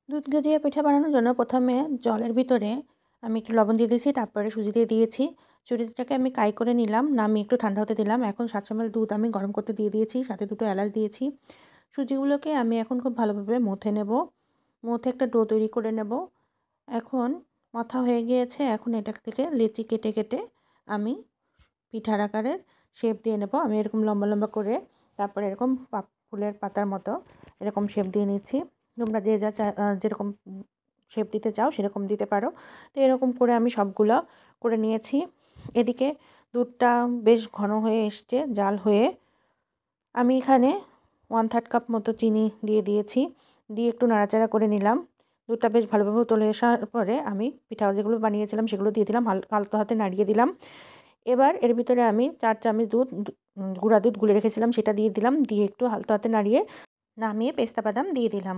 দুধ গজিয়ে পিঠা বানানোর জন্য প্রথমে জলের ভিতরে আমি একটু লবণ দিয়ে দিয়েছি, তারপরে সুজি দিয়ে দিয়েছি। সুজিটাকে আমি কাই করে নিলাম, নামিয়ে একটু ঠান্ডা হতে দিলাম। এখন 700 ml দুধ আমি গরম করতে দিয়ে দিয়েছি, সাথে 2টো এলাচ দিয়েছি। সুজিগুলোকে আমি এখন খুব ভালোভাবে মথে নেব, মথে একটা ডো তৈরি করে নেব। এখন মথা হয়ে গিয়েছে, এখন এটা থেকে লেচি কেটে কেটে আমি পিঠার আকারের শেপ দিয়ে নেব। আমি এরকম লম্বা লম্বা করে, তারপরে এরকম ফুলের পাতার মতো এরকম শেপ দিয়ে নিচ্ছি। তোমরা যে যা যেরকম শেপ দিতে চাও সেরকম দিতে পারো। তো এরকম করে আমি সবগুলো করে নিয়েছি। এদিকে দুধটা বেশ ঘন হয়ে এসছে জাল হয়ে। আমি এখানে 1/3 কাপ মতো চিনি দিয়ে দিয়েছি, দিয়ে একটু নাড়াচাড়া করে নিলাম। দুধটা বেশ ভালোভাবে উতলে আসার পরে আমি পিঠা যেগুলো বানিয়েছিলাম সেগুলো দিয়ে দিলাম, হালকা হাতে নাড়িয়ে দিলাম। এবার এর ভিতরে আমি 4 চামচ গুঁড়া দুধ গুলে রেখেছিলাম সেটা দিয়ে দিলাম, দিয়ে একটু হালকা হাতে নাড়িয়ে নামিয়ে পেস্তা বাদাম দিয়ে দিলাম।